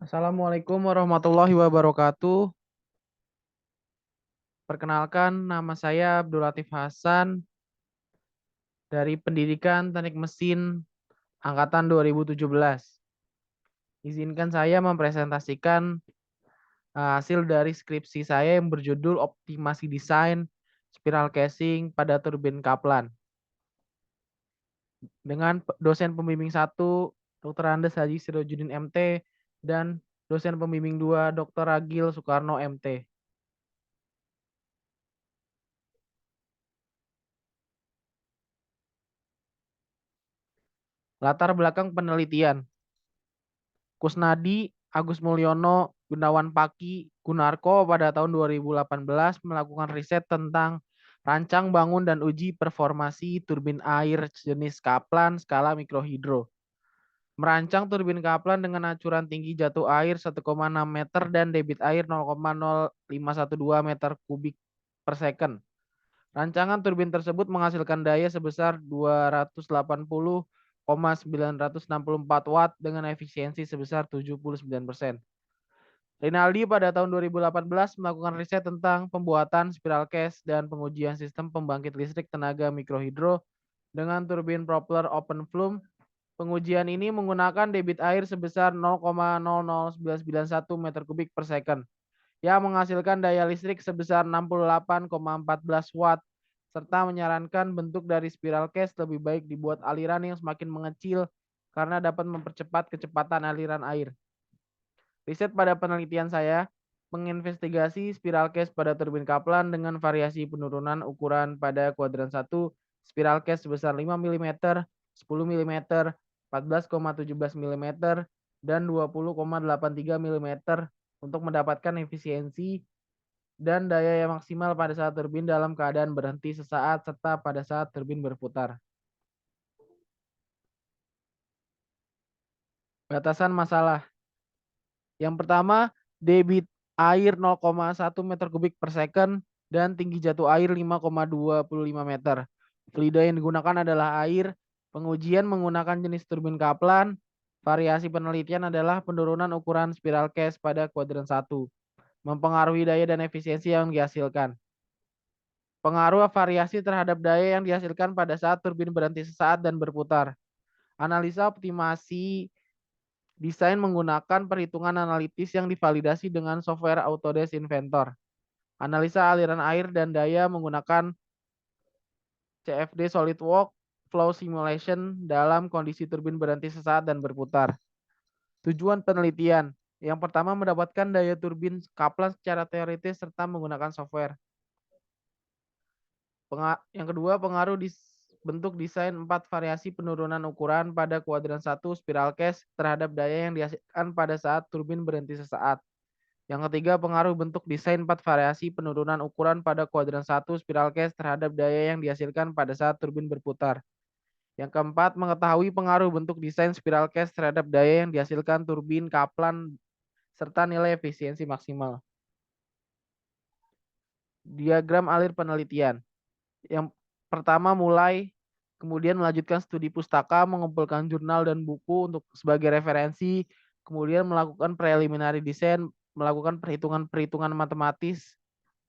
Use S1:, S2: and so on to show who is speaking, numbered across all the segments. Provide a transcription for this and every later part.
S1: Assalamualaikum warahmatullahi wabarakatuh. Perkenalkan, nama saya Abdul Latif Hasan dari Pendidikan Teknik Mesin Angkatan 2017. Izinkan saya mempresentasikan hasil dari skripsi saya yang berjudul Optimasi Desain Spiral Casing pada Turbin Kaplan. Dengan dosen pembimbing 1, Dr. Andes Haji Sirojudin MT, dan dosen pembimbing 2, Dr. Ragil Soekarno MT. Latar belakang penelitian. Kusnadi, Agus Mulyono, Gunawan Paki, Gunarko pada tahun 2018 melakukan riset tentang rancang bangun dan uji performasi turbin air jenis Kaplan skala mikrohidro. Merancang turbin Kaplan dengan acuran tinggi jatuh air 1,6 meter dan debit air 0,0512 meter kubik per second. Rancangan turbin tersebut menghasilkan daya sebesar 280,964 watt dengan efisiensi sebesar 79%. Rinaldi pada tahun 2018 melakukan riset tentang pembuatan spiral case dan pengujian sistem pembangkit listrik tenaga mikrohidro dengan turbin propeller open flume. Pengujian ini menggunakan debit air sebesar 0,00991 meter kubik per second yang menghasilkan daya listrik sebesar 68,14 watt serta menyarankan bentuk dari spiral case lebih baik dibuat aliran yang semakin mengecil karena dapat mempercepat kecepatan aliran air. Riset pada penelitian saya menginvestigasi spiral case pada turbin Kaplan dengan variasi penurunan ukuran pada kuadran 1, spiral case sebesar 5 mm, 10 mm, 14,17 mm, dan 20,83 mm untuk mendapatkan efisiensi dan daya yang maksimal pada saat turbin dalam keadaan berhenti sesaat serta pada saat turbin berputar. Batasan masalah. Yang pertama, debit air 0,1 meter kubik per second dan tinggi jatuh air 5,25 meter. Fluida yang digunakan adalah air. Pengujian menggunakan jenis turbin Kaplan. Variasi penelitian adalah penurunan ukuran spiral case pada kuadran 1. Mempengaruhi daya dan efisiensi yang dihasilkan. Pengaruh variasi terhadap daya yang dihasilkan pada saat turbin berhenti sesaat dan berputar. Analisa optimasi desain menggunakan perhitungan analitis yang divalidasi dengan software Autodesk Inventor. Analisa aliran air dan daya menggunakan CFD SolidWorks Flow Simulation dalam kondisi turbin berhenti sesaat dan berputar. Tujuan penelitian. Yang pertama, mendapatkan daya turbin Kaplan secara teoritis serta menggunakan software. Yang kedua, pengaruh bentuk desain 4 variasi penurunan ukuran pada kuadran 1 spiral case terhadap daya yang dihasilkan pada saat turbin berhenti sesaat. Yang ketiga, pengaruh bentuk desain 4 variasi penurunan ukuran pada kuadran 1 spiral case terhadap daya yang dihasilkan pada saat turbin berputar. Yang keempat, mengetahui pengaruh bentuk desain spiral case terhadap daya yang dihasilkan turbin Kaplan serta nilai efisiensi maksimal. Diagram alir penelitian. Yang pertama mulai, kemudian melanjutkan studi pustaka, mengumpulkan jurnal dan buku untuk sebagai referensi, kemudian melakukan preliminary design, melakukan perhitungan-perhitungan matematis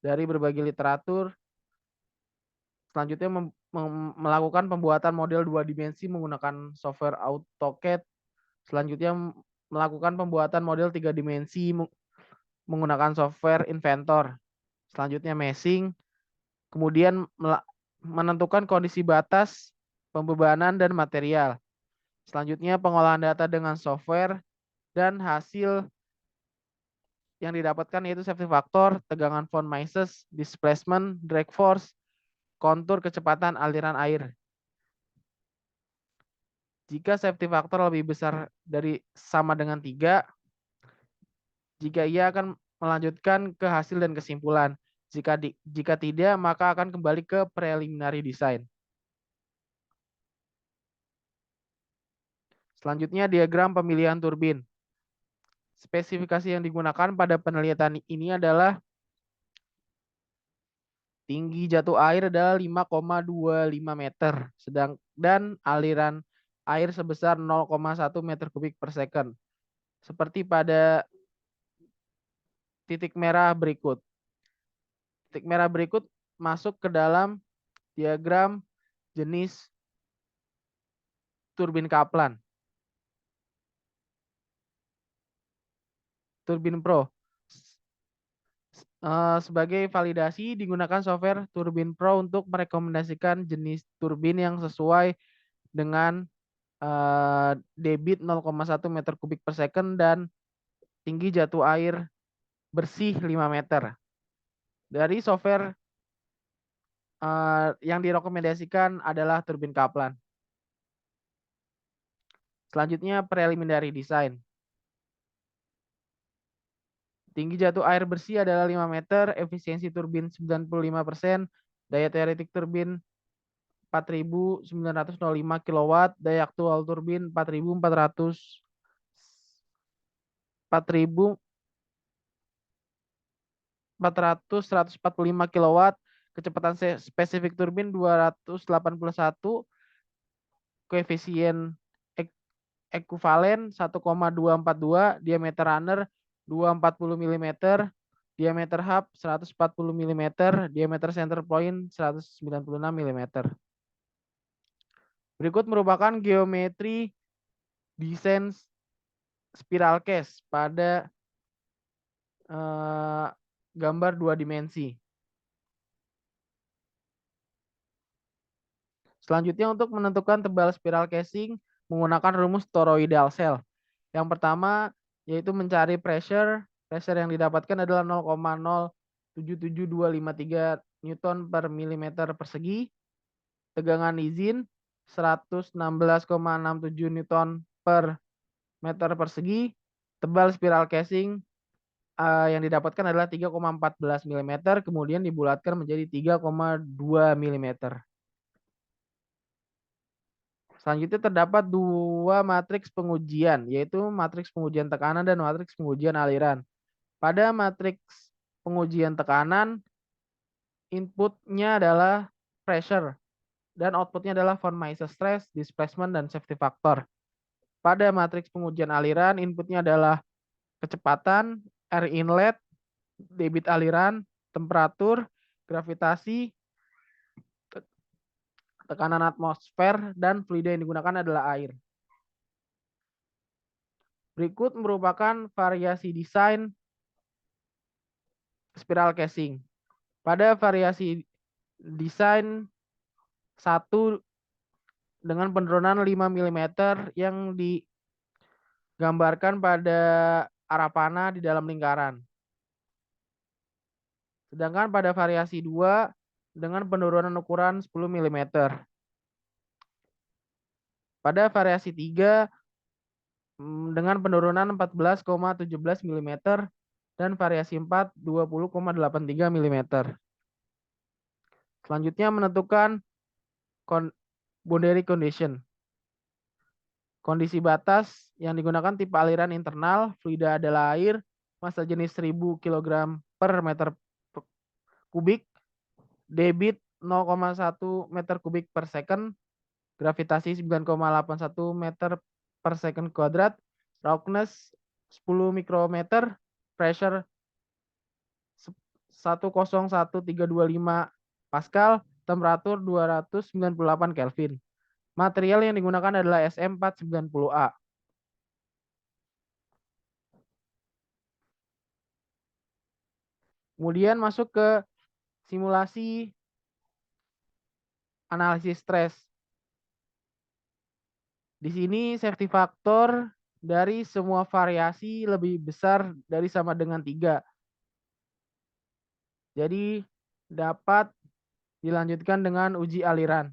S1: dari berbagai literatur. Selanjutnya melakukan pembuatan model 2 dimensi menggunakan software AutoCAD. Selanjutnya melakukan pembuatan model 3 dimensi menggunakan software Inventor. Selanjutnya meshing. Kemudian menentukan kondisi batas, pembebanan, dan material. Selanjutnya pengolahan data dengan software dan hasil yang didapatkan yaitu safety factor, tegangan von Mises, displacement, drag force, kontur kecepatan aliran air. Jika safety factor lebih besar dari sama dengan 3, jika ia akan melanjutkan ke hasil dan kesimpulan. Jika tidak, maka akan kembali ke preliminary design. Selanjutnya diagram pemilihan turbin. Spesifikasi yang digunakan pada penelitian ini adalah tinggi jatuh air adalah 5,25 meter, dan aliran air sebesar 0,1 meter kubik per second. seperti pada titik merah berikut. Titik merah berikut masuk ke dalam diagram jenis turbin Kaplan. Turbin Pro. Sebagai validasi digunakan software Turbin Pro untuk merekomendasikan jenis turbin yang sesuai dengan debit 0,1 meter kubik per second dan tinggi jatuh air bersih 5 meter. Dari software yang direkomendasikan adalah turbin Kaplan. Selanjutnya preliminary design. Tinggi jatuh air bersih adalah 5 meter, efisiensi turbin 95%, daya teoretik turbin 4.905 kW, daya aktual turbin 4.400 145 kW, kecepatan spesifik turbin 281, koefisien ekuvalen 1,242, diameter runner 240 mm, diameter hub 140 mm, diameter center point 196 mm. Berikut merupakan geometri desain spiral case pada gambar 2 dimensi. Selanjutnya untuk menentukan tebal spiral casing menggunakan rumus toroidal cell. Yang pertama yaitu mencari pressure. Pressure yang didapatkan adalah 0,077253 Newton per milimeter persegi. Tegangan izin 116,67 Newton per meter persegi. Tebal spiral casing yang didapatkan adalah 3,14 mm, kemudian dibulatkan menjadi 3,2 mm. Selanjutnya terdapat dua matriks pengujian, yaitu matriks pengujian tekanan dan matriks pengujian aliran. Pada matriks pengujian tekanan, inputnya adalah pressure, dan outputnya adalah von Mises stress, displacement, dan safety factor. Pada matriks pengujian aliran, inputnya adalah kecepatan, air inlet, debit aliran, temperatur, gravitasi, tekanan atmosfer, dan fluida yang digunakan adalah air. Berikut merupakan variasi desain spiral casing. Pada variasi desain 1 dengan penurunan 5 mm yang digambarkan pada arah panah di dalam lingkaran. Sedangkan pada variasi 2 dengan penurunan ukuran 10 mm. Pada variasi 3 dengan penurunan 14,17 mm dan variasi 4 20,83 mm. Selanjutnya menentukan boundary condition. Kondisi batas yang digunakan tipe aliran internal, fluida adalah air, massa jenis 1000 kg per meter kubik, debit 0,1 meter kubik per second, gravitasi 9,81 meter per second kuadrat, roughness 10 mikrometer, pressure 101.325 Pascal, temperatur 298 Kelvin. Material yang digunakan adalah SM490A. Kemudian masuk ke simulasi analisis stres. Di sini safety factor dari semua variasi lebih besar dari sama dengan 3. Jadi dapat dilanjutkan dengan uji aliran.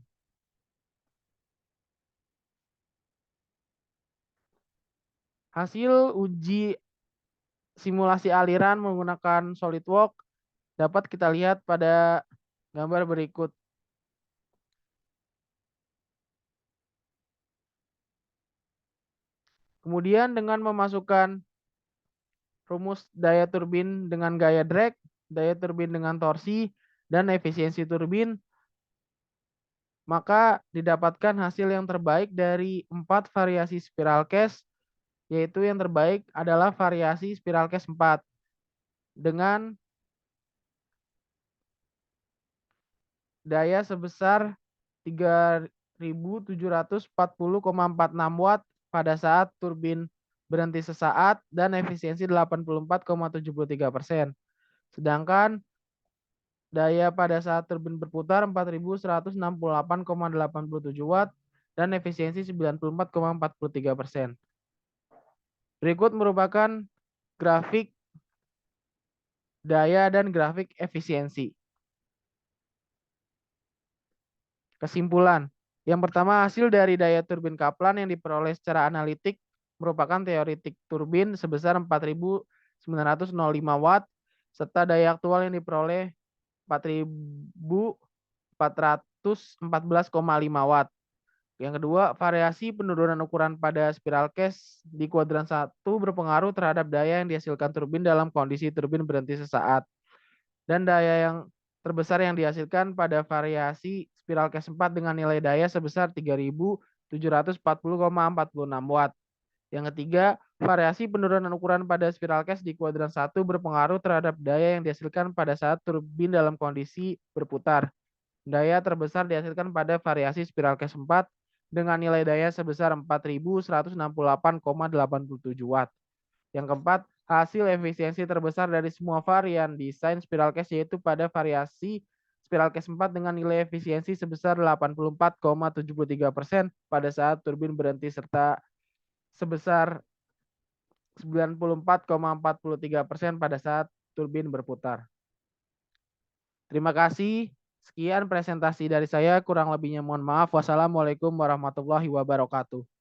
S1: Hasil uji simulasi aliran menggunakan SolidWorks dapat kita lihat pada gambar berikut. Kemudian dengan memasukkan rumus daya turbin dengan gaya drag, daya turbin dengan torsi, dan efisiensi turbin, maka didapatkan hasil yang terbaik dari 4 variasi spiral case yaitu yang terbaik adalah variasi spiral case 4 dengan daya sebesar 3.740,46 watt pada saat turbin berhenti sesaat dan efisiensi 84,73%. Sedangkan daya pada saat turbin berputar 4.168,87 watt dan efisiensi 94,43%. Berikut merupakan grafik daya dan grafik efisiensi. Kesimpulan. Yang pertama, hasil dari daya turbin Kaplan yang diperoleh secara analitik merupakan teoretik turbin sebesar 4.905 watt serta daya aktual yang diperoleh 4.414,5 watt. Yang kedua, variasi penurunan ukuran pada spiral case di kuadran 1 berpengaruh terhadap daya yang dihasilkan turbin dalam kondisi turbin berhenti sesaat. Dan daya yang terbesar yang dihasilkan pada variasi spiral case 4 dengan nilai daya sebesar 3.740,46 watt. Yang ketiga, variasi penurunan ukuran pada spiral case di kuadran 1 berpengaruh terhadap daya yang dihasilkan pada saat turbin dalam kondisi berputar. Daya terbesar dihasilkan pada variasi spiral case 4 dengan nilai daya sebesar 4.168,87 watt. Yang keempat, hasil efisiensi terbesar dari semua varian desain spiral case yaitu pada variasi spiral case 4 dengan nilai efisiensi sebesar 84,73% pada saat turbin berhenti serta sebesar 94,43% pada saat turbin berputar. Terima kasih. Sekian presentasi dari saya. Kurang lebihnya mohon maaf. Wassalamualaikum warahmatullahi wabarakatuh.